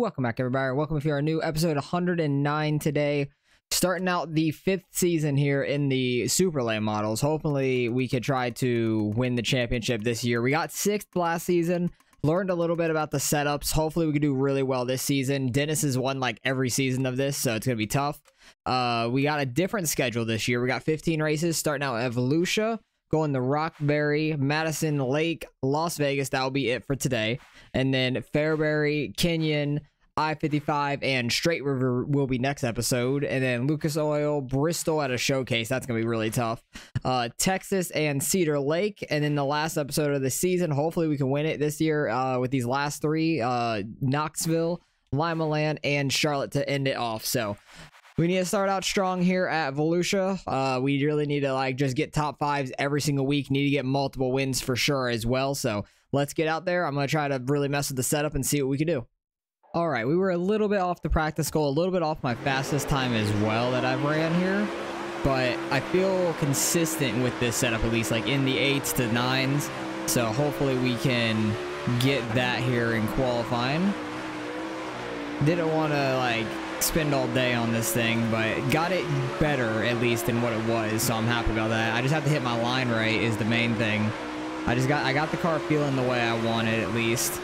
Welcome back, everybody. Welcome to our new episode 109 today. Starting out the 5th season here in the Super Lane models. Hopefully, we could try to win the championship this year. We got 6th last season. Learned a little bit about the setups. Hopefully, we could do really well this season. Dennis has won like every season of this, so it's going to be tough. We got a different schedule this year. We got 15 races starting out at Volusia. Going to Rockberry, Madison Lake, Las Vegas. That will be it for today. And then Fairbury, Kenyon, I-55, and Straight River will be next episode. And then Lucas Oil, Bristol at a showcase. That's going to be really tough. Texas and Cedar Lake. And then the last episode of the season. Hopefully we can win it this year with these last three. Knoxville, Lima Land, and Charlotte to end it off. So we need to start out strong here at Volusia. We really need to just get top 5s every single week. Need to get multiple wins for sure as well. So let's get out there. I'm going to try to really mess with the setup and see what we can do. All right, we were a little bit off the practice goal, a little bit off my fastest time as well that I've ran here. But I feel consistent with this setup, at least like in the 8s to 9s. So hopefully we can get that here in qualifying. Didn't want to spend all day on this thing, but got it better at least than what it was, so I'm happy about that. I just have to hit my line right is the main thing. I got the car feeling the way I want it at least.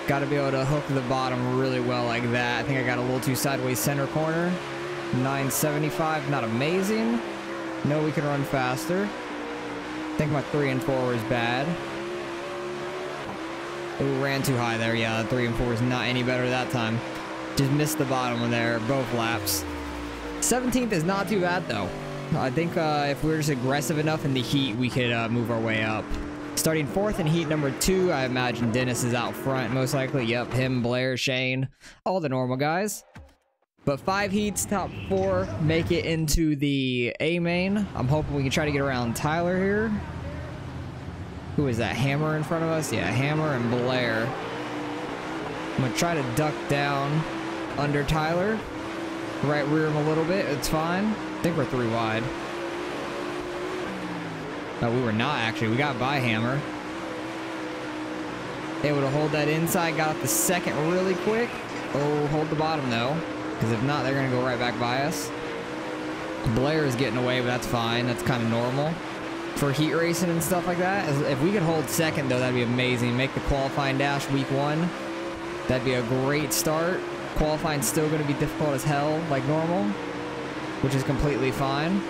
Got to be able to hook the bottom really well like that. I think I got a little too sideways center corner. 975, not amazing. No, we can run faster. I think my 3 and 4 was bad. Ooh, ran too high there. Yeah, 3 and 4 is not any better that time. Just missed the bottom of there, both laps. 17th is not too bad, though. I think if we were just aggressive enough in the heat, we could move our way up. Starting 4th in heat number 2, I imagine Dennis is out front, most likely. Yep, him, Blair, Shane, all the normal guys. But 5 heats, top 4, make it into the A main. I'm hoping we can try to get around Tyler here. Who is that, Hammer in front of us? Yeah, Hammer and Blair. I'm going to try to duck down under Tyler. Right rear him a little bit. It's fine. I think we're 3 wide. No, we were not actually. We got by Hammer. Able to hold that inside. Got up the second really quick. Oh, hold the bottom though. Because if not, they're going to go right back by us. Blair is getting away, but that's fine. That's kind of normal for heat racing and stuff like that. If we could hold second though, that'd be amazing. Make the qualifying dash week 1. That'd be a great start. Qualifying's still going to be difficult as hell, like normal, which is completely fine.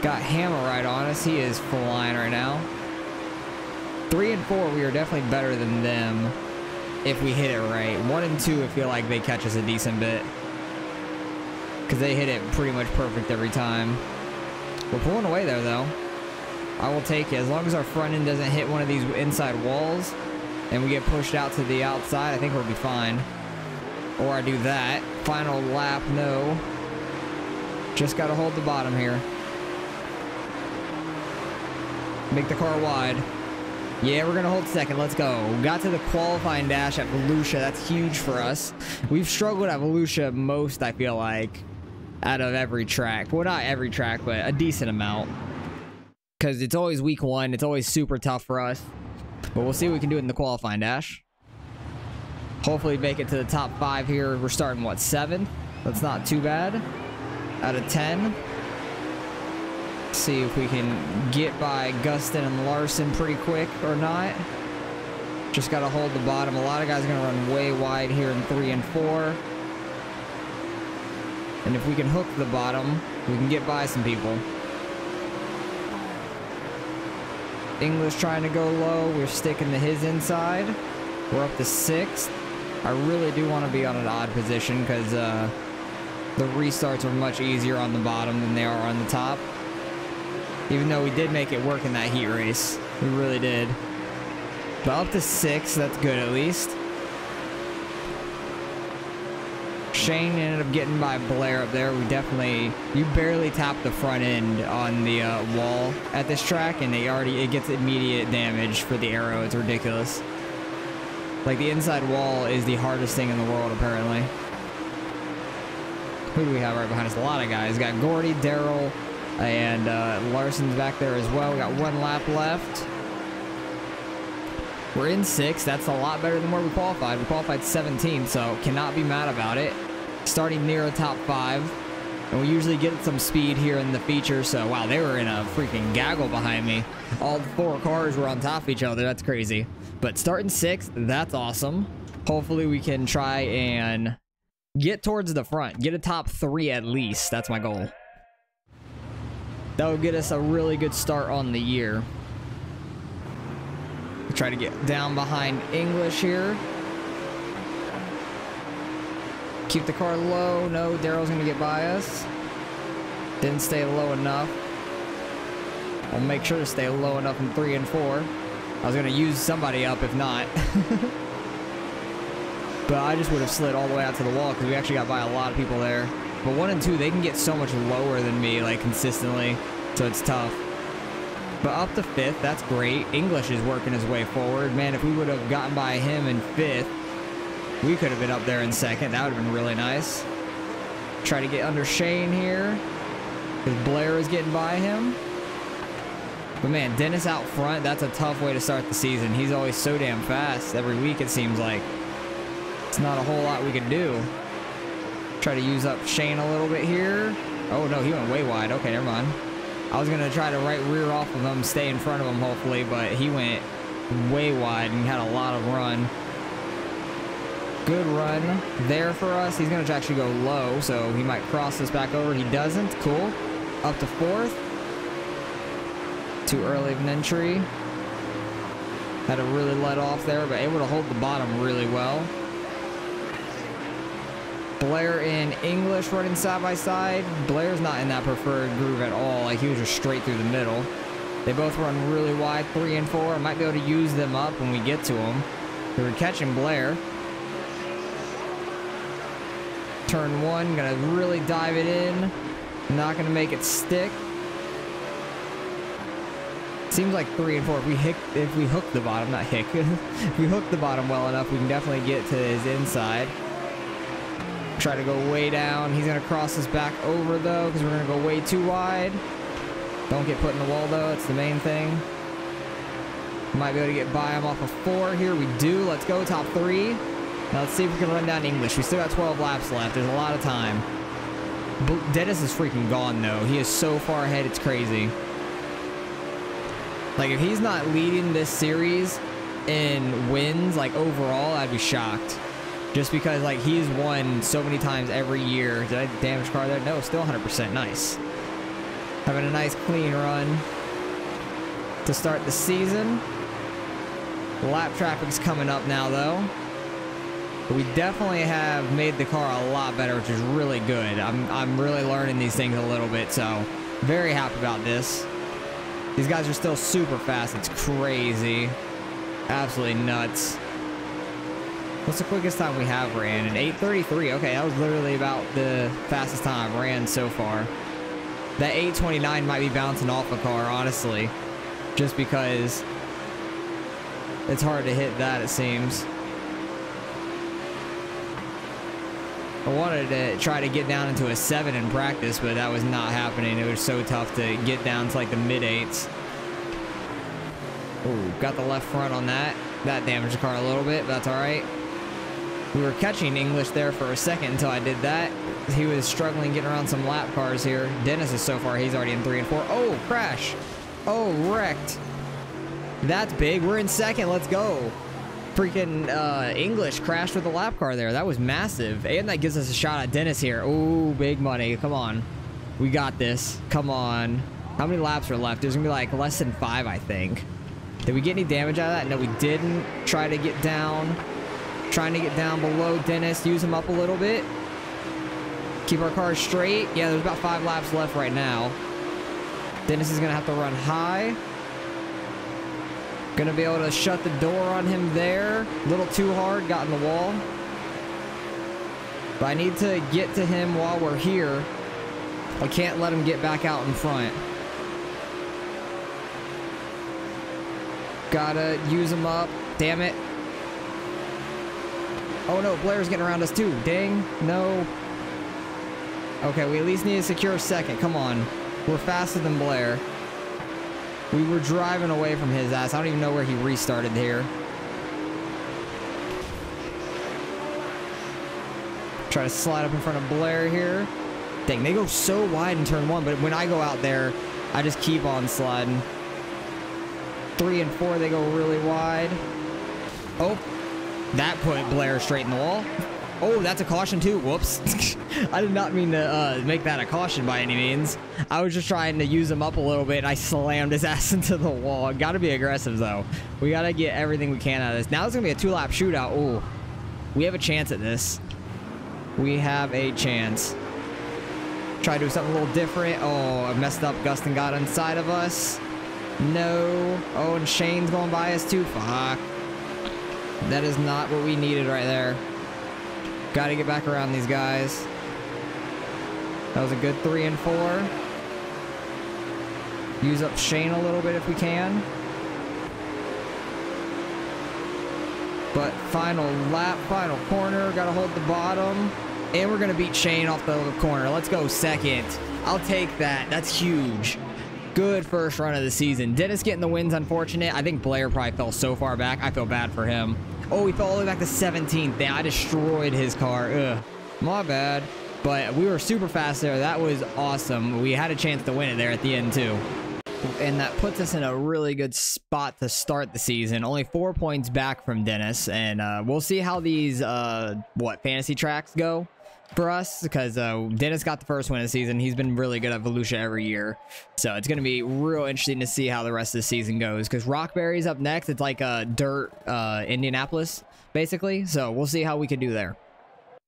Got Hammer right on us. He is flying right now. 3 and 4, we are definitely better than them if we hit it right. 1 and 2, I feel like they catch us a decent bit because they hit it pretty much perfect every time. We're pulling away there, though. I will take it. As long as our front end doesn't hit one of these inside walls and we get pushed out to the outside, I think we'll be fine. Or I do that. Final lap, no. Just got to hold the bottom here. Make the car wide. Yeah, we're going to hold second. Let's go. Got to the qualifying dash at Volusia. That's huge for us. We've struggled at Volusia most, I feel like, out of every track. Well, not every track, but a decent amount. Because it's always week 1. It's always super tough for us. But we'll see what we can do in the qualifying dash. Hopefully make it to the top 5 here. We're starting, what, 7th? That's not too bad. Out of 10. See if we can get by Gustin and Larson pretty quick or not. Just got to hold the bottom. A lot of guys are going to run way wide here in 3 and 4. And if we can hook the bottom, we can get by some people. English trying to go low. We're sticking to his inside. We're up to 6th. I really do want to be on an odd position because the restarts are much easier on the bottom than they are on the top. Even though we did make it work in that heat race. We really did. But up to 6, that's good at least. Shane ended up getting by Blair up there. You barely tapped the front end on the wall at this track, and it gets immediate damage for the arrow. It's ridiculous. Like, the inside wall is the hardest thing in the world, apparently. Who do we have right behind us? A lot of guys. Got Gordy, Daryl, and Larson's back there as well. We got 1 lap left. We're in 6th. That's a lot better than where we qualified. We qualified 17th, so cannot be mad about it. Starting near a top 5. And we usually get some speed here in the feature, so wow, they were in a freaking gaggle behind me. All 4 cars were on top of each other. That's crazy. But starting 6th, that's awesome. Hopefully we can try and get towards the front. Get a top 3 at least. That's my goal. That would get us a really good start on the year. Try to get down behind English here. Keep the car low. No, Daryl's going to get by us. Didn't stay low enough. I'll make sure to stay low enough in 3 and 4. I was going to use somebody up if not. But I just would have slid all the way out to the wall because we actually got by a lot of people there. But 1 and 2, they can get so much lower than me, like, consistently. So it's tough. But up to 5th, that's great. English is working his way forward. Man, if we would have gotten by him in 5th, we could have been up there in 2nd. That would have been really nice. Try to get under Shane here, because Blair is getting by him. But man, Dennis out front, that's a tough way to start the season. He's always so damn fast every week, it seems like. It's not a whole lot we can do. Try to use up Shane a little bit here. Oh no, he went way wide. Okay, never mind. I was going to try to right rear off of him, stay in front of him hopefully, but he went way wide and had a lot of run. Good run there for us. He's going to actually go low, so he might cross us back over. He doesn't. Cool. Up to 4th. Too early of an entry. Had to really let off there, but able to hold the bottom really well. Blair and English running side by side. Blair's not in that preferred groove at all. Like, he was just straight through the middle. They both run really wide, 3 and 4. I might be able to use them up when we get to them. We're catching Blair. Turn 1, gonna really dive it in. Not gonna make it stick. Seems like 3 and 4. If we hook the bottom, not hick. If we hook the bottom well enough, we can definitely get to his inside. Try to go way down. He's going to cross us back over, though, because we're going to go way too wide. Don't get put in the wall, though. That's the main thing. Might be able to get by him off of 4 here. We do. Let's go top 3. Now let's see if we can run down English. We still got 12 laps left. There's a lot of time. Dennis is freaking gone, though. He is so far ahead. It's crazy. Like, if he's not leading this series in wins, like, overall, I'd be shocked. Just because, like, he's won so many times every year. Did I damage car there? No, still 100%. Nice. Having a nice clean run to start the season. Lap traffic's coming up now, though. But we definitely have made the car a lot better, which is really good. I'm really learning these things a little bit, so very happy about this. These guys are still super fast. It's crazy. Absolutely nuts. What's the quickest time we have ran? An 8:33. Okay, that was literally about the fastest time I've ran so far. That 8:29 might be bouncing off a car, honestly. Just because it's hard to hit that, it seems. I wanted to try to get down into a 7 in practice, but that was not happening. It was so tough to get down to like the mid-8s. Ooh, got the left front on that. That damaged the car a little bit, but that's all right. We were catching English there for a second until I did that. He was struggling getting around some lap cars here. Dennis is so far, he's already in 3 and 4. Oh, crash. Oh, wrecked. That's big. We're in 2nd. Let's go. Freaking English crashed with the lap car there. That was massive. And that gives us a shot at Dennis here. Oh, big money. Come on. We got this. Come on. How many laps are left? There's going to be like less than 5, I think. Did we get any damage out of that? No, we didn't. Try to get down. Trying to get down below Dennis. Use him up a little bit. Keep our car straight. Yeah, there's about 5 laps left right now. Dennis is going to have to run high. Going to be able to shut the door on him there. A little too hard. Got in the wall. But I need to get to him while we're here. I can't let him get back out in front. Gotta use him up. Damn it. Oh no, Blair's getting around us too. Dang. No. Okay, we at least need to secure 2nd. Come on. We're faster than Blair. We were driving away from his ass. I don't even know where he restarted here. Try to slide up in front of Blair here. Dang, they go so wide in turn 1, but when I go out there, I just keep on sliding. 3 and 4, they go really wide. Oh, that put Blair straight in the wall. Oh, that's a caution too. Whoops. I did not mean to make that a caution by any means. I was just trying to use him up a little bit, and I slammed his ass into the wall. Got to be aggressive, though. We got to get everything we can out of this. Now it's going to be a 2-lap shootout. Oh, we have a chance at this. We have a chance. Try to do something a little different. Oh, I messed up. Gustin got inside of us. No. Oh, and Shane's going by us too. Fuck. That is not what we needed right there. Got to get back around these guys. That was a good 3 and 4. Use up Shane a little bit if we can. But final lap, final corner. Got to hold the bottom. And we're going to beat Shane off the corner. Let's go second. I'll take that. That's huge. Good first run of the season. Dennis getting the wins, unfortunate. I think Blair probably fell so far back. I feel bad for him. Oh, he fell all the way back to 17th. Damn, I destroyed his car. Ugh, my bad. But we were super fast there. That was awesome. We had a chance to win it there at the end, too. And that puts us in a really good spot to start the season. Only 4 points back from Dennis. And we'll see how these, fantasy tracks go for us. Because Dennis got the first win of the season. He's been really good at Volusia every year. So it's going to be real interesting to see how the rest of the season goes. Because Rockberry's up next. It's like a dirt Indianapolis, basically. So we'll see how we can do there.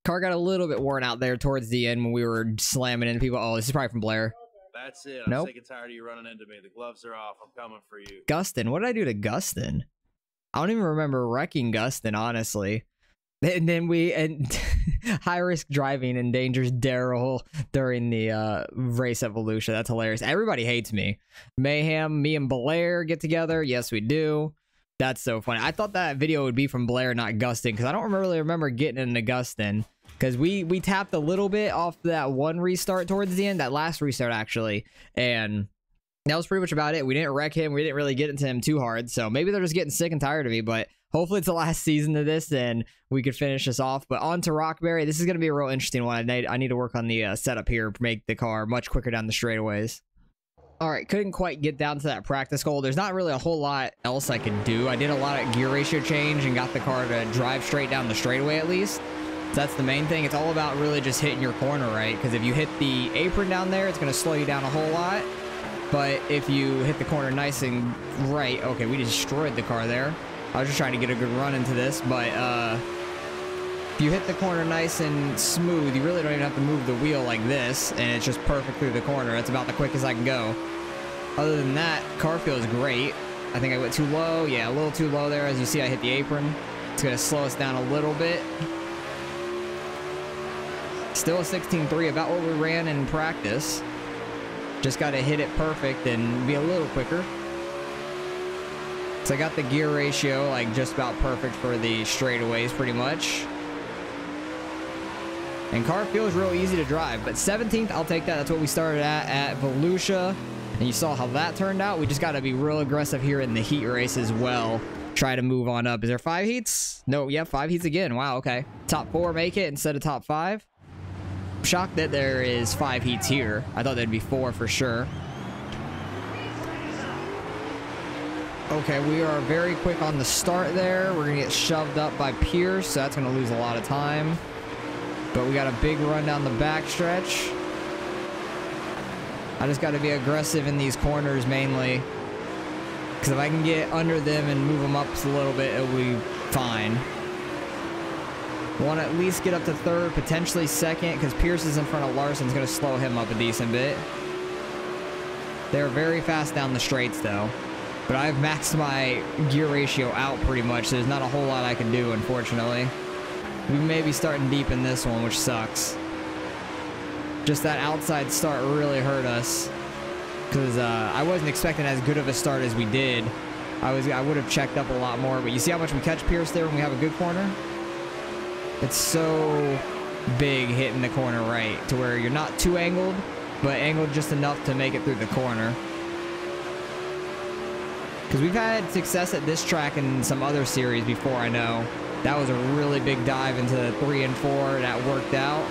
Car got a little bit worn out there towards the end when we were slamming into people. Oh, this is probably from Blair. That's it. I'm sick and tired of you running into me. The gloves are off. I'm coming for you. Gustin. What did I do to Gustin? I don't even remember wrecking Gustin, honestly. And then high risk driving endangers Daryl during the race at Volusia. That's hilarious. Everybody hates me. Mayhem, me and Blair get together. Yes, we do. That's so funny. I thought that video would be from Blair, not Gustin, because I don't really remember getting into Gustin. Because we tapped a little bit off that one restart towards the end, that last restart actually, and that was pretty much about it. We didn't wreck him. We didn't really get into him too hard, so maybe they're just getting sick and tired of me, but hopefully it's the last season of this and we could finish this off. But on to Rockberry. This is going to be a real interesting one. I need to work on the setup here to make the car much quicker down the straightaways. All right, couldn't quite get down to that practice goal. There's not really a whole lot else I could do. I did a lot of gear ratio change and got the car to drive straight down the straightaway at least. So that's the main thing. It's all about really just hitting your corner right, because if you hit the apron down there, it's going to slow you down a whole lot. But if you hit the corner nice and right, okay, we destroyed the car there. I was just trying to get a good run into this, but if you hit the corner nice and smooth, you really don't even have to move the wheel like this, and it's just perfect through the corner. That's about the quickest I can go. Other than that, car feels great. I think I went too low. Yeah, a little too low there. As you see, I hit the apron. It's going to slow us down a little bit. Still a 16.3, about what we ran in practice. Just got to hit it perfect and be a little quicker. So I got the gear ratio like just about perfect for the straightaways pretty much. And car feels real easy to drive, but 17th, I'll take that. That's what we started at Volusia. And you saw how that turned out. We just got to be real aggressive here in the heat race as well. Try to move on up. Is there 5 heats? No, yeah, 5 heats again. Wow, okay. Top 4 make it instead of top 5. I'm shocked that there is 5 heats here. I thought there'd be 4 for sure. Okay, we are very quick on the start there. We're going to get shoved up by Pierce, so that's going to lose a lot of time. But we got a big run down the backstretch. I just got to be aggressive in these corners mainly. Because if I can get under them and move them up a little bit, it'll be fine. Want to at least get up to 3rd, potentially 2nd, because Pierce is in front of Larson's going to slow him up a decent bit. They're very fast down the straights, though. But I've maxed my gear ratio out pretty much, so there's not a whole lot I can do, unfortunately. We may be starting deep in this one, which sucks. Just that outside start really hurt us. Because I wasn't expecting as good of a start as we did. I would have checked up a lot more. But you see how much we catch Pierce there when we have a good corner? It's so big hitting the corner right to where you're not too angled, but angled just enough to make it through the corner. Because we've had success at this track in some other series before, I know. That was a really big dive into 3 and 4. That worked out.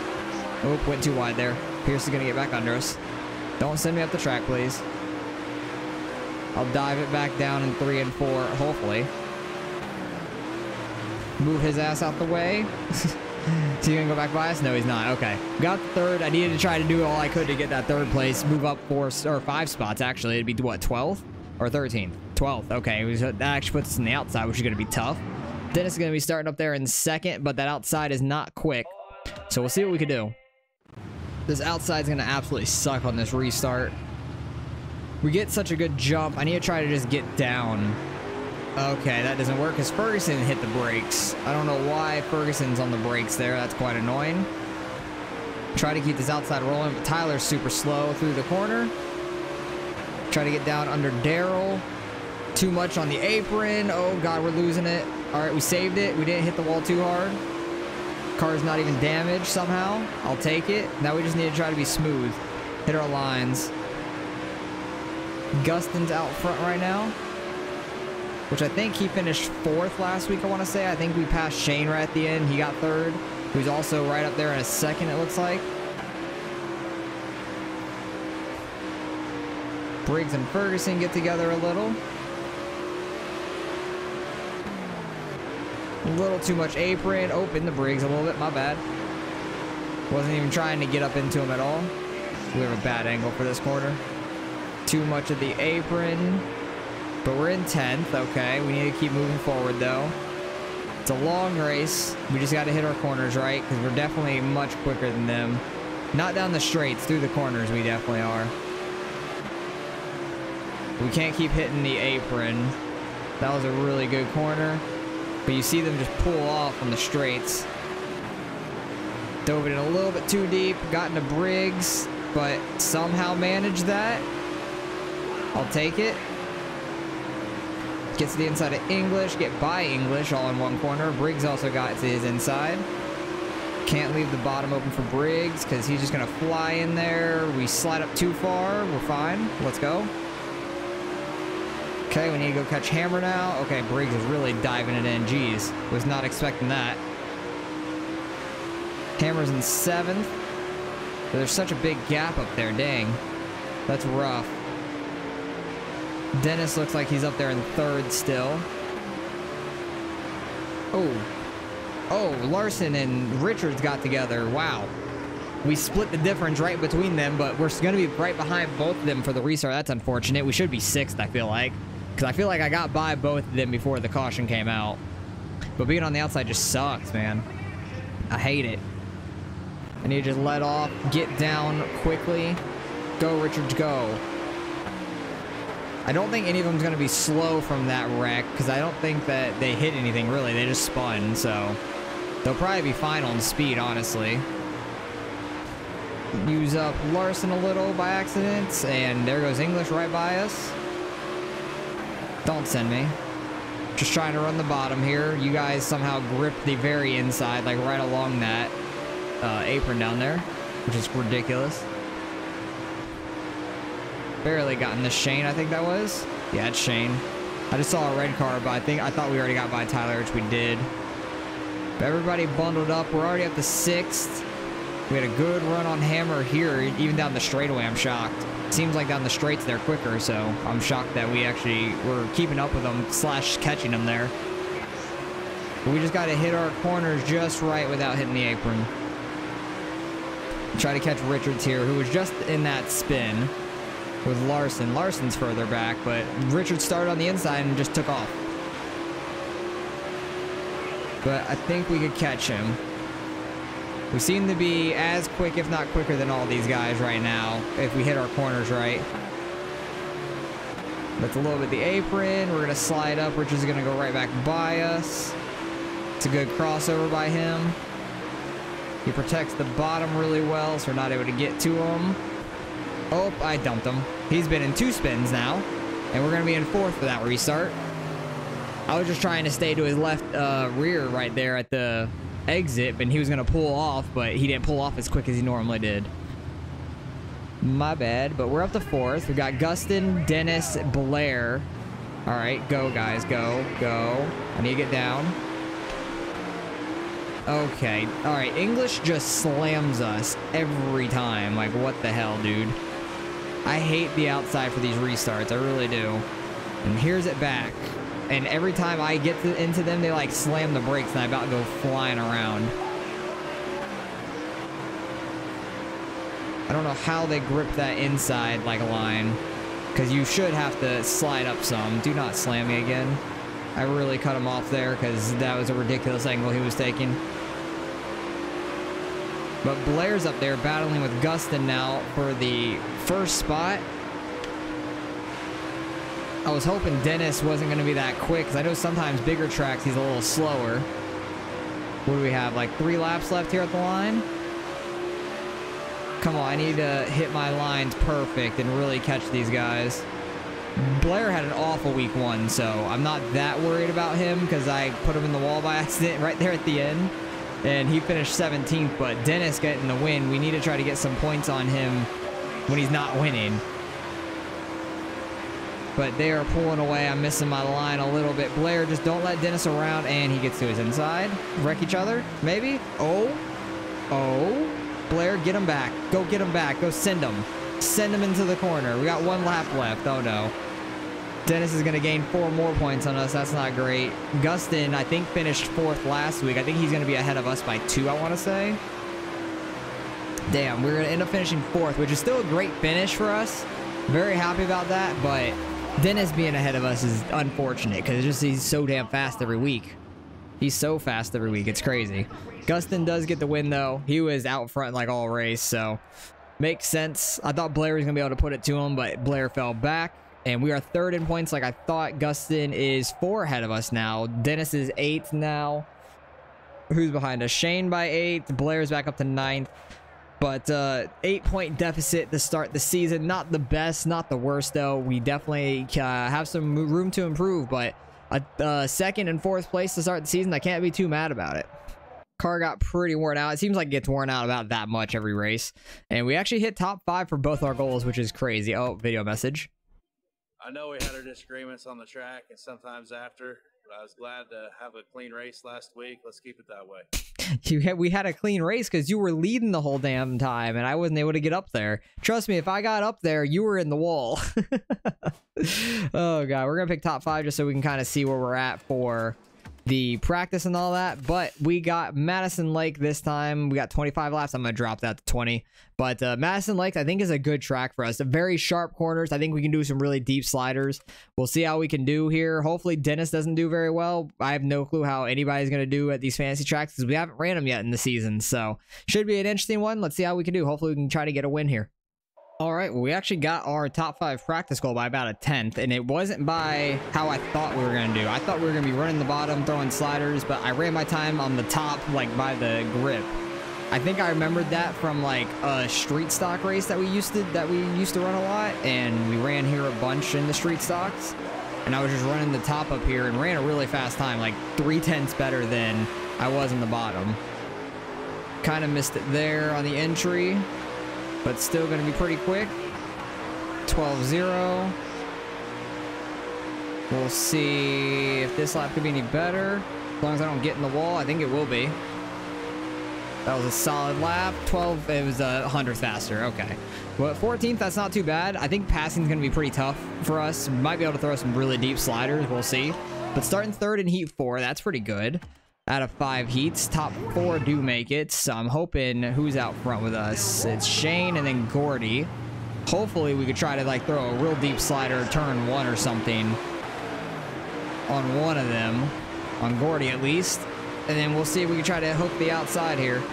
Oop, went too wide there. Pierce is going to get back under us. Don't send me up the track, please. I'll dive it back down in 3 and 4, hopefully. Move his ass out the way. Is he gonna go back by us? No, he's not. Okay. Got third. I needed to try to do all I could to get that third place. Move up 4 or 5 spots, actually. It'd be, what, 12th? Or 13th? 12th. Okay. That actually puts us on the outside, which is gonna be tough. Dennis is gonna be starting up there in second, but that outside is not quick. So we'll see what we can do. This outside's gonna absolutely suck on this restart. We get such a good jump. I need to try to just get down. Okay, that doesn't work because Ferguson hit the brakes. I don't know why Ferguson's on the brakes there. That's quite annoying. Try to keep this outside rolling, but Tyler's super slow through the corner. Try to get down under Daryl. Too much on the apron. Oh, God, we're losing it. All right, we saved it. We didn't hit the wall too hard. Car's not even damaged somehow. I'll take it. Now we just need to try to be smooth. Hit our lines. Gustin's out front right now, which I think he finished 4th last week, I want to say. I think we passed Shane right at the end. He got 3rd, who's also right up there in a 2nd, it looks like. Briggs and Ferguson get together a little. A little too much apron. Open the Briggs a little bit, my bad. Wasn't even trying to get up into him at all. We have a bad angle for this corner. Too much of the apron. But we're in 10th, okay. We need to keep moving forward, though. It's a long race. We just got to hit our corners right, because we're definitely much quicker than them. Not down the straights, through the corners we definitely are. We can't keep hitting the apron. That was a really good corner. But you see them just pull off on the straights. Dove it in a little bit too deep. Got into Briggs, but somehow managed that. I'll take it. Gets to the inside of English. Get by English all in one corner. Briggs also got to his inside. Can't leave the bottom open for Briggs because he's just going to fly in there. We slide up too far. We're fine. Let's go. Okay, we need to go catch Hammer now. Okay, Briggs is really diving it in. Jeez. Was not expecting that. Hammer's in 7th. There's such a big gap up there. Dang. That's rough. Dennis looks like he's up there in 3rd still. Oh, Larson and Richards got together. Wow. We split the difference right between them, but we're going to be right behind both of them for the restart. That's unfortunate. We should be 6th, I feel like. Because I feel like I got by both of them before the caution came out. But being on the outside just sucks, man. I hate it. I need to just let off, get down quickly. Go, Richards, go. I don't think any of them's going to be slow from that wreck, because I don't think that they hit anything, really. They just spun, so they'll probably be fine on speed, honestly. Use up Larson a little by accident, and there goes English right by us. Don't send me. Just trying to run the bottom here. You guys somehow gripped the very inside, like right along that apron down there, which is ridiculous. Barely gotten the Shane, I think that was. Yeah, it's Shane. I just saw a red car, but I thought we already got by Tyler, which we did. But everybody bundled up. We're already up to 6th. We had a good run on Hammer here, even down the straightaway. I'm shocked. Seems like down the straights they're quicker, so I'm shocked that we actually were keeping up with them / catching them there. But we just got to hit our corners just right without hitting the apron. Try to catch Richards here, who was just in that spin with Larson. Larson's further back, but Richards started on the inside and just took off. But I think we could catch him. We seem to be as quick, if not quicker, than all these guys right now, if we hit our corners right. That's a little bit the apron. We're going to slide up. Richards is going to go right back by us. It's a good crossover by him. He protects the bottom really well, so we're not able to get to him. Oh, I dumped him. He's been in 2 spins now, and we're going to be in 4th for that restart. I was just trying to stay to his left rear right there at the exit, but he was going to pull off, but he didn't pull off as quick as he normally did. My bad, but we're up to 4th. We got Gustin, Dennis, Blair. All right, go, guys, go, go. I need to get down. Okay. All right. English just slams us every time. Like, what the hell, dude? I hate the outside for these restarts. I really do. And here's it back. And every time I get into them, they like slam the brakes and I about to go flying around. I don't know how they grip that inside like a line. Because you should have to slide up some. Do not slam me again. I really cut him off there because that was a ridiculous angle he was taking. But Blair's up there battling with Gustin now for the first spot. I was hoping Dennis wasn't going to be that quick because I know sometimes bigger tracks he's a little slower. What do we have? Like 3 laps left here at the line? Come on, I need to hit my lines perfect and really catch these guys. Blair had an awful week 1, so I'm not that worried about him because I put him in the wall by accident right there at the end. And he finished 17th, but Dennis getting the win. We need to try to get some points on him when he's not winning. But they are pulling away. I'm missing my line a little bit. Blair, just don't let Dennis around, and he gets to his inside. Wreck each other, maybe? Oh. Blair, get him back. Go get him back. Go send him. Send him into the corner. We got 1 lap left. Oh, no. Dennis is going to gain 4 more points on us. That's not great. Gustin, I think, finished 4th last week. I think he's going to be ahead of us by 2, I want to say. Damn, we're going to end up finishing 4th, which is still a great finish for us. Very happy about that, but Dennis being ahead of us is unfortunate because he's so damn fast every week. He's so fast every week. It's crazy. Gustin does get the win, though. He was out front like all race, so makes sense. I thought Blair was going to be able to put it to him, but Blair fell back. And we are 3rd in points like I thought. Gustin is 4 ahead of us now. Dennis is 8th now. Who's behind us? Shane by 8th. Blair's back up to 9th. But 8-point deficit to start the season. Not the best, not the worst, though. We definitely have some room to improve. But a 2nd and 4th place to start the season, I can't be too mad about it. Car got pretty worn out. It seems like it gets worn out about that much every race. And we actually hit top 5 for both our goals, which is crazy. Oh, video message. I know we had our disagreements on the track and sometimes after, but I was glad to have a clean race last week. Let's keep it that way. We had a clean race because you were leading the whole damn time and I wasn't able to get up there. Trust me, if I got up there, you were in the wall. Oh, God. We're going to pick top 5 just so we can kind of see where we're at for the practice and all that. But we got Madison Lake this time. We got 25 laps. I'm going to drop that to 20. But Madison Lake, I think, is a good track for us. Very sharp corners. I think we can do some really deep sliders. We'll see how we can do here. Hopefully, Dennis doesn't do very well. I have no clue how anybody's going to do at these fantasy tracks because we haven't ran them yet in the season. So, should be an interesting one. Let's see how we can do. Hopefully, we can try to get a win here. All right, well, we actually got our top 5 practice goal by about a 10th, and it wasn't by how I thought we were going to do. I thought we were going to be running the bottom, throwing sliders, but I ran my time on the top, like, by the grip. I think I remembered that from, like, a street stock race that we used to run a lot, and we ran here a bunch in the street stocks, and I was just running the top up here and ran a really fast time, like 3/10 better than I was in the bottom. Kind of missed it there on the entry. But still going to be pretty quick. 12-0. We'll see if this lap could be any better. As long as I don't get in the wall, I think it will be. That was a solid lap. 12, it was 100 faster. Okay. Well, 14th, that's not too bad. I think passing is going to be pretty tough for us. We might be able to throw some really deep sliders. We'll see. But starting 3rd in Heat 4, that's pretty good. Out of 5 heats, top 4 do make it. So I'm hoping who's out front with us. It's Shane and then Gordy. Hopefully we could try to like throw a real deep slider, turn 1 or something on one of them, on Gordy at least. And then we'll see if we can try to hook the outside here.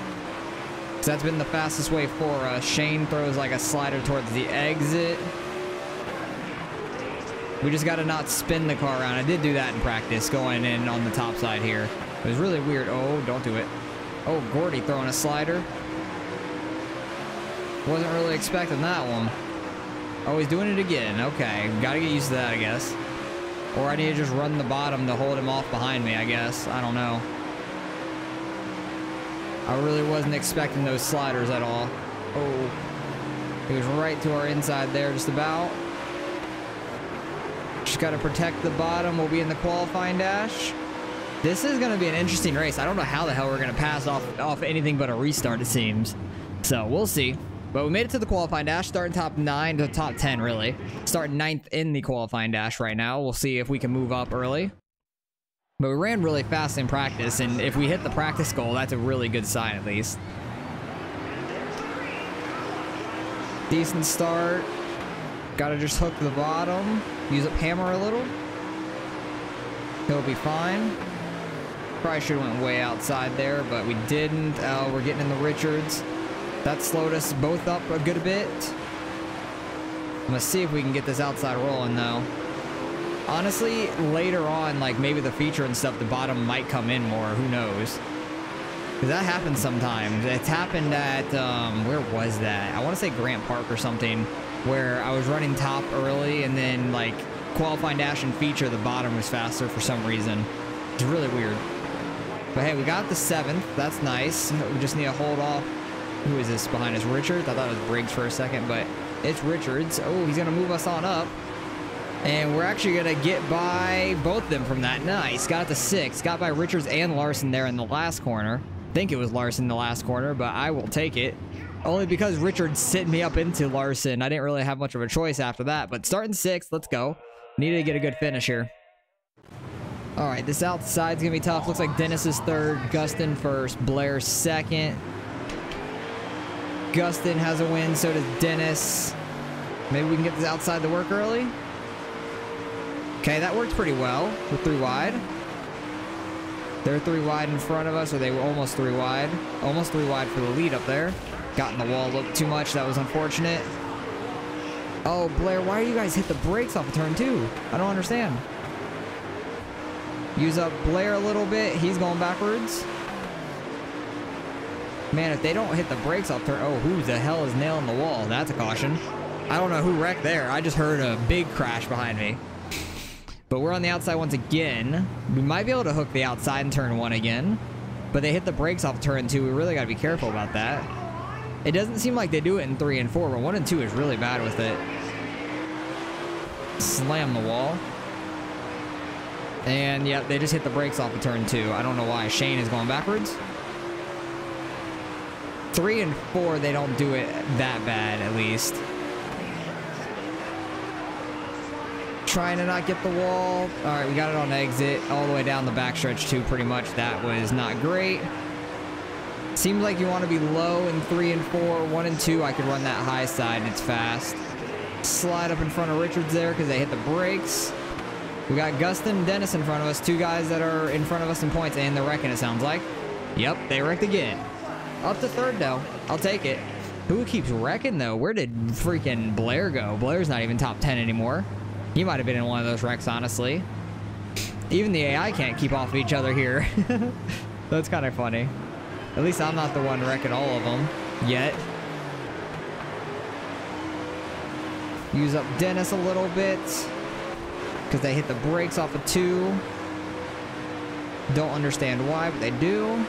Because that's been the fastest way for us. Shane throws like a slider towards the exit. We just got to not spin the car around. I did do that in practice, going in on the top side here. It was really weird. Oh, don't do it. Oh, Gordy throwing a slider. Wasn't really expecting that one. Oh, he's doing it again. Okay, gotta get used to that, I guess. Or I need to just run the bottom to hold him off behind me, I guess. I don't know. I really wasn't expecting those sliders at all. Oh, he was right to our inside there, just about. Just gotta protect the bottom. We'll be in the qualifying dash. This is going to be an interesting race. I don't know how the hell we're going to pass off anything but a restart, it seems. So we'll see. But we made it to the qualifying dash, starting top 9 to top 10, really. Starting 9th in the qualifying dash right now. We'll see if we can move up early. But we ran really fast in practice, and if we hit the practice goal, that's a really good sign, at least. Decent start. Gotta just hook the bottom. Use up hammer a little. He'll be fine. Probably should have went way outside there, but we didn't. Oh, we're getting in the Richards. That slowed us both up a good bit. I'm gonna see if we can get this outside rolling, though. Honestly, later on, like maybe the feature and stuff, the bottom might come in more. Who knows? Because that happens sometimes. It's happened at, where was that? I want to say Grant Park or something, where I was running top early and then, like, qualifying dash and feature, the bottom was faster for some reason. It's really weird. But hey, we got the 7th. That's nice. We just need to hold off. Who is this behind us? Richards? I thought it was Briggs for a second, but it's Richards. Oh, he's going to move us on up. And we're actually going to get by both of them from that. Nice. Got it to 6. Got by Richards and Larson there in the last corner. I think it was Larson in the last corner, but I will take it. Only because Richards sent me up into Larson. I didn't really have much of a choice after that. But starting 6th, let's go. Needed to get a good finish here. All right, this outside's going to be tough. Looks like Dennis is 3rd, Gustin 1st, Blair 2nd. Gustin has a win, so does Dennis. Maybe we can get this outside to work early. Okay, that worked pretty well. We're 3 wide. They're 3 wide in front of us, or they were almost 3 wide. Almost 3 wide for the lead up there. Got in the wall a little too much. That was unfortunate. Oh, Blair, why do you guys hit the brakes off of turn 2? I don't understand. Use up Blair a little bit. He's going backwards. Man, if they don't hit the brakes off turn... Oh, who the hell is nailing the wall? That's a caution. I don't know who wrecked there. I just heard a big crash behind me. But we're on the outside once again. We might be able to hook the outside in turn 1 again. But they hit the brakes off turn 2. We really got to be careful about that. It doesn't seem like they do it in 3 and 4, but 1 and 2 is really bad with it. Slam the wall. And, yeah, they just hit the brakes off of turn 2. I don't know why. Shane is going backwards. 3 and 4, they don't do it that bad, at least. Trying to not get the wall. All right, we got it on exit all the way down the backstretch too, pretty much. That was not great. Seems like you want to be low in 3 and 4. 1 and 2, I could run that high side and it's fast. Slide up in front of Richards there because they hit the brakes. We got Gustin and Dennis in front of us. 2 guys that are in front of us in points, and they're wrecking, it sounds like. Yep, they wrecked again. Up to 3rd, though. I'll take it. Who keeps wrecking, though? Where did freaking Blair go? Blair's not even top 10 anymore. He might have been in one of those wrecks, honestly. Even the AI can't keep off of each other here. That's kind of funny. At least I'm not the one wrecking all of them yet. Use up Dennis a little bit because they hit the brakes off of 2. Don't understand why, but they do.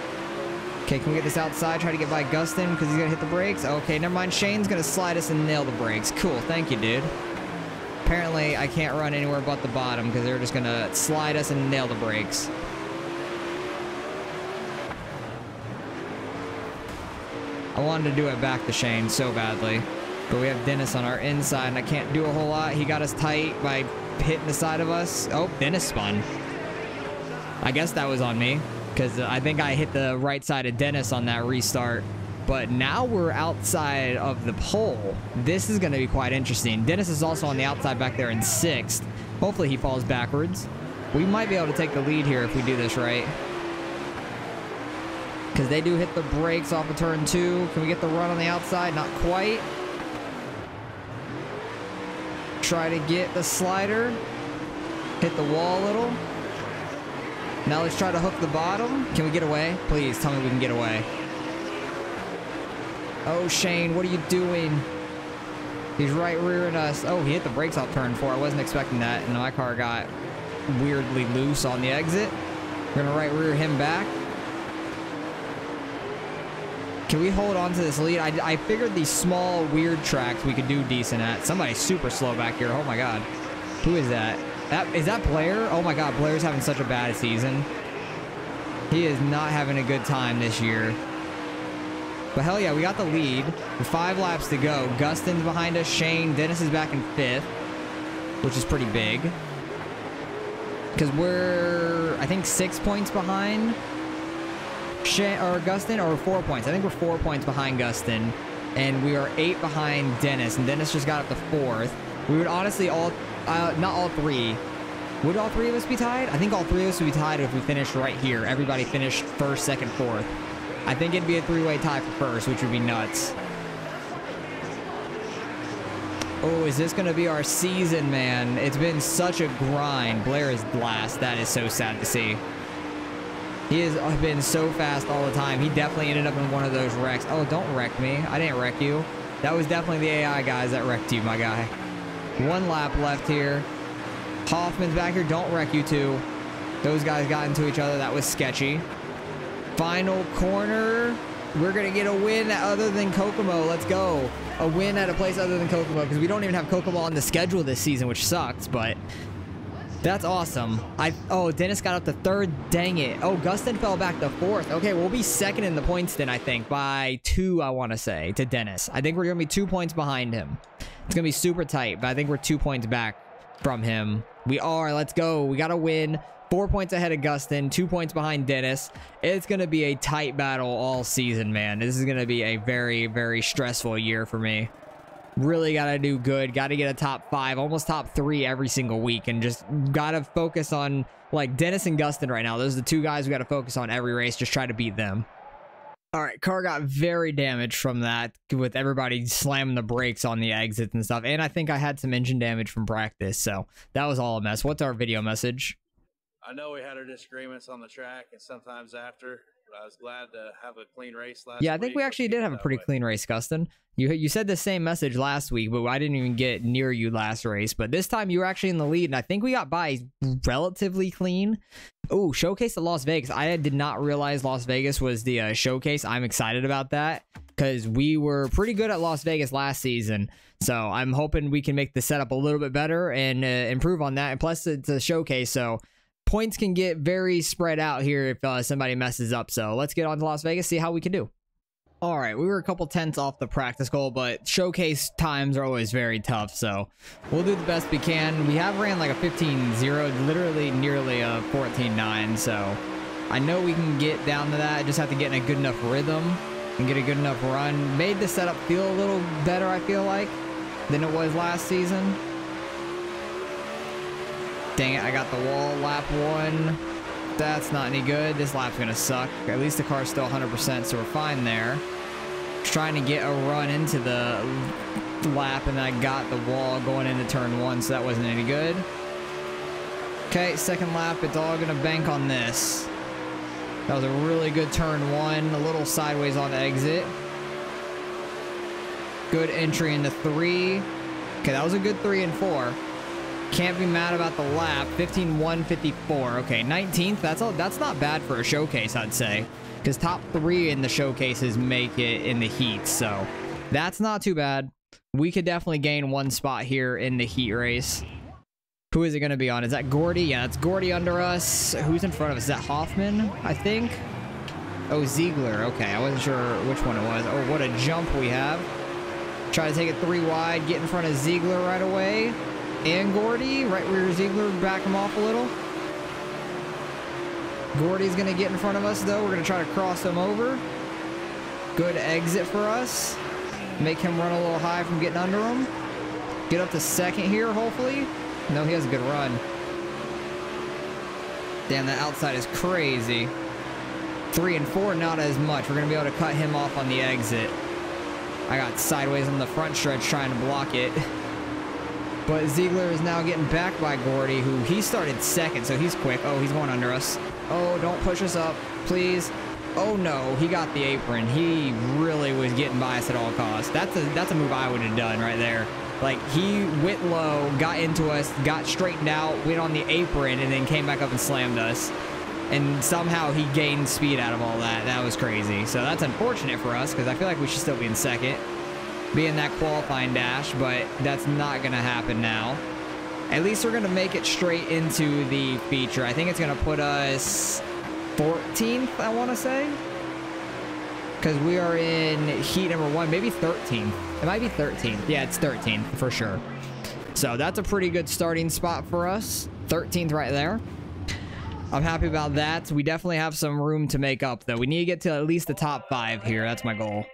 Okay, can we get this outside? Try to get by Gustin because he's going to hit the brakes. Okay, never mind. Shane's going to slide us and nail the brakes. Cool. Thank you, dude. Apparently, I can't run anywhere but the bottom because they're just going to slide us and nail the brakes. I wanted to do it back to Shane so badly. But we have Dennis on our inside, and I can't do a whole lot. He got us tight by hitting the side of us. Oh, Dennis spun. I guess that was on me because I think I hit the right side of Dennis on that restart. But now we're outside of the pole. This is going to be quite interesting. Dennis is also on the outside back there in 6th. Hopefully he falls backwards. We might be able to take the lead here if we do this right. Because they do hit the brakes off of turn 2. Can we get the run on the outside? Not quite. Try to get the slider. Hit the wall a little. Now let's try to hook the bottom. Can we get away? Please tell me we can get away. Oh, Shane, what are you doing? He's right rearing us. Oh, he hit the brakes off turn 4. I wasn't expecting that. And my car got weirdly loose on the exit. We're going to right rear him back. Can we hold on to this lead? I figured these small, weird tracks we could do decent at. Somebody's super slow back here. Oh, my God. Who is that? Is that Blair? Oh, my God. Blair's having such a bad season. He is not having a good time this year. But hell yeah, we got the lead. With 5 laps to go. Gustin's behind us. Shane. Dennis is back in 5th, which is pretty big. Because we're, I think, 6 points behind Shane, or Gustin, or 4 points. I think we're 4 points behind Gustin. And we are 8 behind Dennis. And Dennis just got up to 4th. We would honestly not all 3. Would all 3 of us be tied? I think all 3 of us would be tied if we finished right here. Everybody finished 1st, 2nd, 4th. I think it'd be a 3-way tie for 1st, which would be nuts. Oh, is this going to be our season, man? It's been such a grind. Blair is last. That is so sad to see. He has been so fast all the time. He definitely ended up in one of those wrecks. Oh, don't wreck me. I didn't wreck you. That was definitely the AI guys that wrecked you, my guy. 1 lap left here. Hoffman's back here. Don't wreck you two. Those guys got into each other. That was sketchy. Final corner. We're going to get a win other than Kokomo. Let's go. A win at a place other than Kokomo, because we don't even have Kokomo on the schedule this season, which sucks, but that's awesome. Oh, Dennis got up to 3rd. Dang it. Oh, Gustin fell back to 4th. Okay, we'll be 2nd in the points then, I think, by 2, I want to say, to Dennis. I think we're going to be 2 points behind him. It's going to be super tight, but I think we're 2 points back from him. We are. Let's go. We got to win. 4 points ahead of Gustin, 2 points behind Dennis. It's going to be a tight battle all season, man. This is going to be a very, very stressful year for me. Really got to do good. Got to get a top 5, almost top 3 every single week. And just got to focus on, like, Dennis and Gustin right now. Those are the 2 guys we got to focus on every race. Just try to beat them. All right, car got very damaged from that, with everybody slamming the brakes on the exits and stuff. And I think I had some engine damage from practice. So that was all a mess. What's our video message? I know we had our disagreements on the track and sometimes after, but I was glad to have a clean race last week. Yeah, I think we actually did have a pretty clean race, Gustin. You said the same message last week, but I didn't even get near you last race. But this time you were actually in the lead, and I think we got by relatively clean. Oh, showcase at Las Vegas. I did not realize Las Vegas was the showcase. I'm excited about that because we were pretty good at Las Vegas last season. So I'm hoping we can make the setup a little bit better and improve on that. And plus, it's a showcase, so points can get very spread out here if somebody messes up. So let's get on to Las Vegas, see how we can do. All right, we were a couple tenths off the practice goal, but showcase times are always very tough. So we'll do the best we can. We have ran like a 15.0, literally nearly a 14.9. So I know we can get down to that. Just have to get in a good enough rhythm and get a good enough run. Made the setup feel a little better, I feel like, than it was last season. Dang it, I got the wall. Lap 1. That's not any good. This lap's going to suck. At least the car's still 100%, so we're fine there. Just trying to get a run into the lap, and I got the wall going into turn 1, so that wasn't any good. Okay, second lap. It's all going to bank on this. That was a really good turn 1. A little sideways on the exit. Good entry into 3. Okay, that was a good 3 and 4. Can't be mad about the lap. 15.154. Okay, 19th. That's not bad for a showcase, I'd say. Because top 3 in the showcases make it in the heat. So that's not too bad. We could definitely gain 1 spot here in the heat race. Who is it going to be on? Is that Gordy? Yeah, it's Gordy under us. Who's in front of us? Is that Hoffman, I think? Oh, Ziegler. Okay, I wasn't sure which one it was. Oh, what a jump we have. Try to take it 3 wide. Get in front of Ziegler right away. And Gordy, right where Ziegler, back him off a little. Gordy's going to get in front of us, though. We're going to try to cross him over. Good exit for us. Make him run a little high from getting under him. Get up to 2nd here, hopefully. No, he has a good run. Damn, that outside is crazy. 3 and 4, not as much. We're going to be able to cut him off on the exit. I got sideways on the front stretch trying to block it. But Ziegler is now getting back by Gordy, who he started 2nd, so he's quick. Oh, he's going under us. Oh, don't push us up, please. Oh, no, he got the apron. He really was getting by us at all costs. That's a move I would have done right there. Like, he went low, got into us, got straightened out, went on the apron, and then came back up and slammed us. And somehow he gained speed out of all that. That was crazy. So that's unfortunate for us, because I feel like we should still be in 2nd. Be in that qualifying dash, but that's not going to happen now. At least we're going to make it straight into the feature. I think it's going to put us 14th, I want to say. Because we are in heat number 1, maybe 13th. It might be 13th. Yeah, it's 13th for sure. So that's a pretty good starting spot for us. 13th right there. I'm happy about that. We definitely have some room to make up, though. We need to get to at least the top 5 here. That's my goal.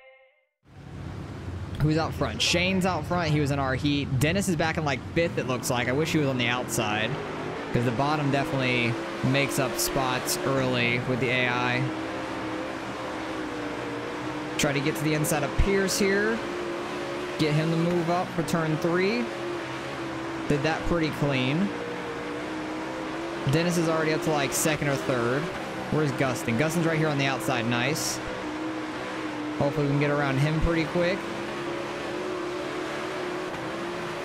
Who's out front? Shane's out front. He was in our heat. Dennis is back in like 5th, it looks like. I wish he was on the outside, because the bottom definitely makes up spots early with the AI. Try to get to the inside of Pierce here. Get him to move up for turn 3. Did that pretty clean. Dennis is already up to like 2nd or 3rd. Where's Gustin? Gustin's right here on the outside. Nice. Hopefully we can get around him pretty quick.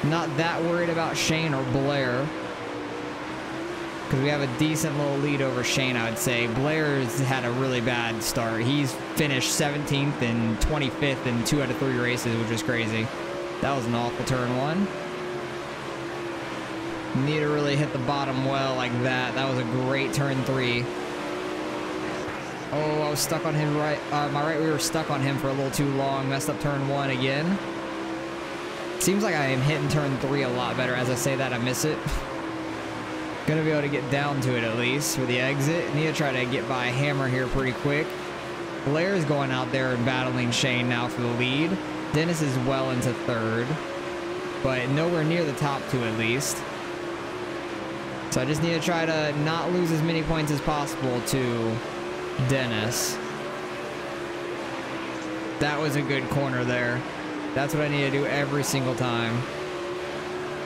Not that worried about Shane or Blair, because we have a decent little lead over Shane, I would say. Blair's had a really bad start. He's finished 17th and 25th in 2 out of 3 races, which is crazy. That was an awful turn 1. Need to really hit the bottom well like that. That was a great turn 3. Oh, I was stuck on him right. My right, we were stuck on him for a little too long. Messed up turn 1 again. Seems like I am hitting turn 3 a lot better. As I say that, I miss it. Gonna be able to get down to it at least for the exit. Need to try to get by Hammer here pretty quick. Blair's going out there and battling Shane now for the lead. Dennis is well into 3rd, but nowhere near the top 2 at least. So I just need to try to not lose as many points as possible to Dennis. That was a good corner there. That's what I need to do every single time.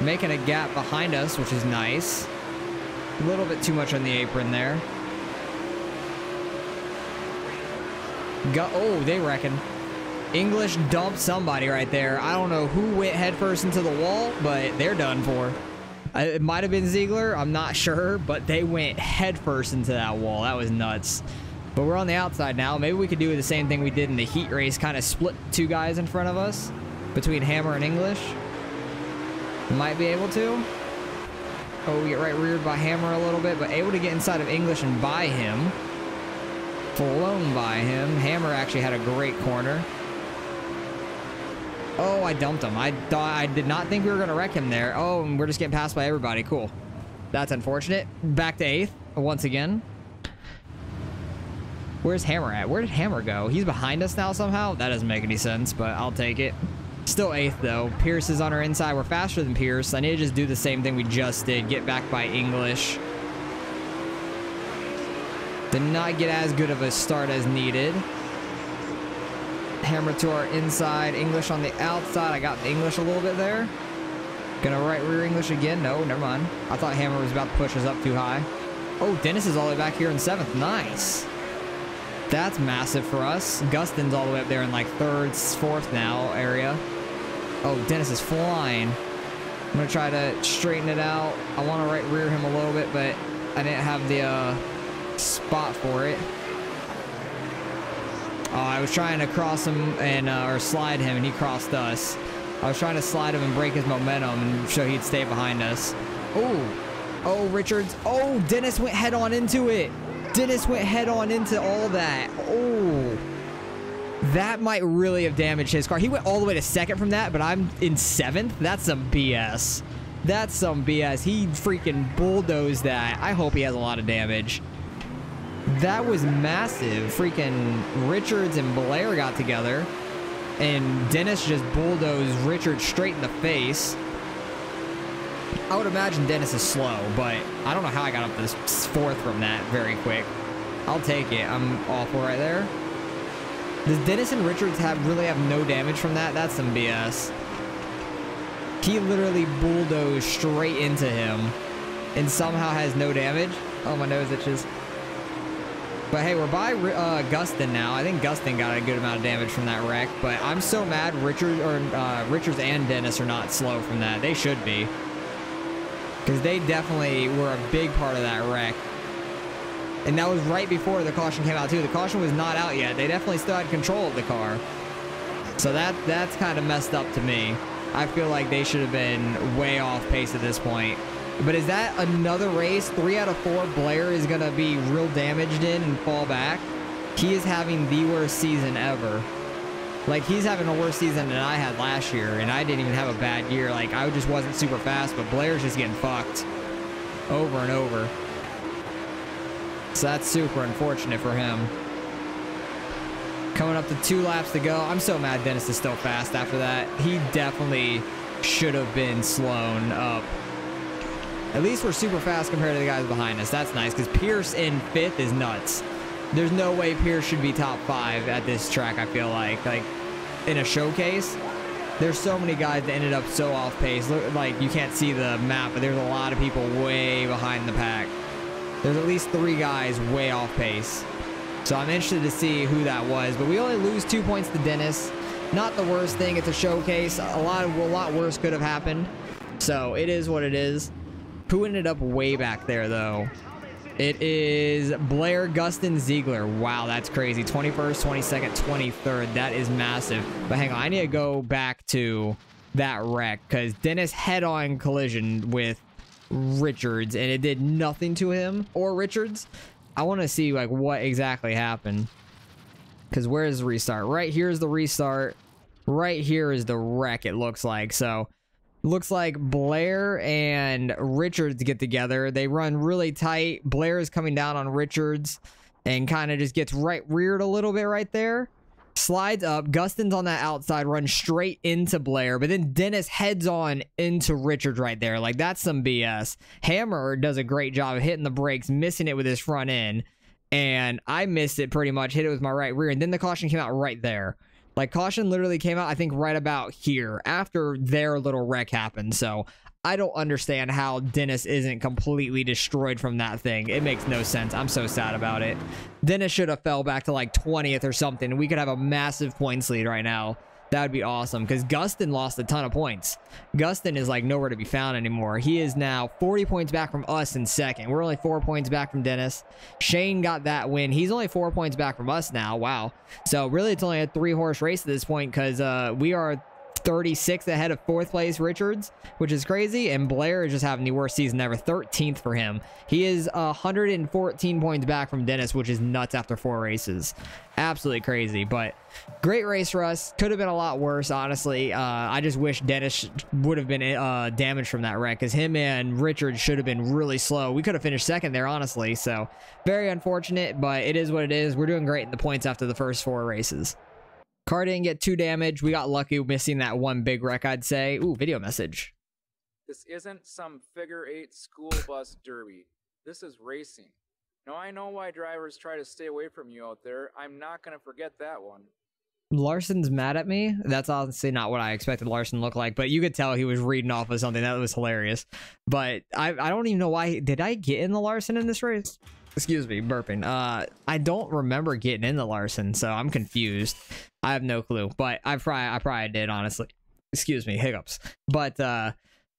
Making a gap behind us, which is nice. A little bit too much on the apron there. Oh, they reckon. English dumped somebody right there. I don't know who went headfirst into the wall, but they're done for. It might have been Ziegler. I'm not sure, but they went headfirst into that wall. That was nuts. But we're on the outside now. Maybe we could do the same thing we did in the heat race, kind of split 2 guys in front of us between Hammer and English. Might be able to. Oh, we get right reared by Hammer a little bit, but able to get inside of English and by him. Flown by him. Hammer actually had a great corner. Oh, I dumped him. I did not think we were going to wreck him there. Oh, and we're just getting passed by everybody. Cool. That's unfortunate. Back to 8th once again. Where's Hammer at? Where did Hammer go? He's behind us now somehow? That doesn't make any sense, but I'll take it. Still 8th, though. Pierce is on our inside. We're faster than Pierce. I need to just do the same thing we just did. Get back by English. Did not get as good of a start as needed. Hammer to our inside. English on the outside. I got the English a little bit there. Gonna right rear English again. No, never mind. I thought Hammer was about to push us up too high. Oh, Dennis is all the way back here in 7th. Nice. That's massive for us. Gustin's all the way up there in like 3rd, 4th now area. Oh, Dennis is flying. I'm going to try to straighten it out. I want to right rear him a little bit, but I didn't have the spot for it. Oh, I was trying to cross him and or slide him, and he crossed us. I was trying to slide him and break his momentum and so he'd stay behind us. Oh, Richards. Oh, Dennis went head on into it. Dennis went head on into all that. Oh, that might really have damaged his car. He went all the way to 2nd from that, but I'm in 7th. That's some BS. That's some BS. He freaking bulldozed that. I hope he has a lot of damage. That was massive. Freaking Richards and Blair got together, and Dennis just bulldozed Richards straight in the face. I would imagine Dennis is slow, but I don't know how I got up to 4th from that very quick. I'll take it. I'm awful right there. Does Dennis and Richards really have no damage from that? That's some BS. He literally bulldozed straight into him and somehow has no damage. Oh, my nose itches. But hey, we're by Gustin now. I think Gustin got a good amount of damage from that wreck, but I'm so mad Richards and Dennis are not slow from that. They should be, because they definitely were a big part of that wreck. And that was right before the caution came out too. The caution was not out yet. They definitely still had control of the car. So that's kind of messed up to me. I feel like they should have been way off pace at this point. But is that another race? 3 out of 4, Blair is going to be real damaged in and fall back. He is having the worst season ever. Like, he's having a worse season than I had last year, and I didn't even have a bad year. Like, I just wasn't super fast, but Blair's just getting fucked over and over. So that's super unfortunate for him. Coming up to 2 laps to go. I'm so mad Dennis is still fast after that. He definitely should have been slown up. At least we're super fast compared to the guys behind us. That's nice, because Pierce in 5th is nuts. There's no way Pierce should be top 5 at this track, I feel like. Like, in a showcase, there's so many guys that ended up so off pace. Look, like, you can't see the map, but there's a lot of people way behind the pack. There's at least 3 guys way off pace. So I'm interested to see who that was. But we only lose 2 points to Dennis. Not the worst thing. It's a showcase. A lot worse could have happened. So it is what it is. Who ended up way back there, though? It is Blair, Gustin, Ziegler. Wow, that's crazy. 21st, 22nd, 23rd. That is massive. But hang on, I need to go back to that wreck, because Dennis head-on collision with Richards, and it did nothing to him or Richards. I want to see, like, what exactly happened. Because where is the restart? Right here is the restart. Right here is the wreck, it looks like. So looks like Blair and Richards get together. They run really tight. Blair is coming down on Richards and kind of just gets right reared a little bit right there. Slides up. Gustin's on that outside, runs straight into Blair, but then Dennis heads on into Richards right there. Like, that's some BS. Hammer does a great job of hitting the brakes, missing it with his front end, and I missed it pretty much, hit it with my right rear, and then the caution came out right there. Like, caution literally came out, I think, right about here after their little wreck happened. So I don't understand how Dennis isn't completely destroyed from that thing. It makes no sense. I'm so sad about it. Dennis should have fell back to like 20th or something. We could have a massive points lead right now. That would be awesome, because Gustin lost a ton of points. Gustin is like nowhere to be found anymore. He is now 40 points back from us in second. We're only 4 points back from Dennis. Shane got that win. He's only 4 points back from us now. Wow. So really it's only a 3-horse race at this point, because we are 36 ahead of 4th place Richards, which is crazy, and Blair is just having the worst season ever. 13th for him. He is 114 points back from Dennis, which is nuts after 4 races. Absolutely crazy, but great race for us. Could have been a lot worse, honestly. I just wish Dennis would have been damaged from that wreck, because him and Richards should have been really slow. We could have finished second there, honestly, so very unfortunate, but it is what it is. We're doing great in the points after the first 4 races. Car didn't get too damaged. We got lucky missing that one big wreck, I'd say. Ooh, video message. This isn't some figure-8 school bus derby. This is racing. Now, I know why drivers try to stay away from you out there. I'm not going to forget that one. Larson's mad at me? That's honestly not what I expected Larson to look like, but you could tell he was reading off of something. That was hilarious. But I don't even know why. Did I get in the Larson in this race? Excuse me, burping. I don't remember getting in the Larson, so I'm confused. I have no clue, but I probably did, honestly. Excuse me, hiccups. But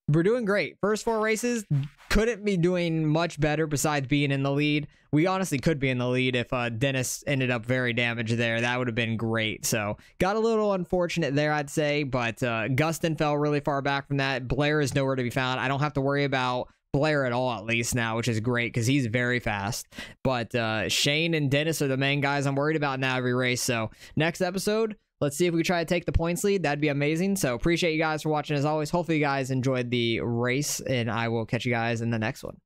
we're doing great. First 4 races, couldn't be doing much better besides being in the lead. We honestly could be in the lead if Dennis ended up very damaged there. That would have been great. So got a little unfortunate there, I'd say, but Gustin fell really far back from that. Blair is nowhere to be found. I don't have to worry about Blair at all, at least now, which is great because he's very fast. But Shane and Dennis are the main guys I'm worried about now every race. So next episode, let's see if we try to take the points lead. That'd be amazing. So appreciate you guys for watching as always. Hopefully you guys enjoyed the race, and I will catch you guys in the next one.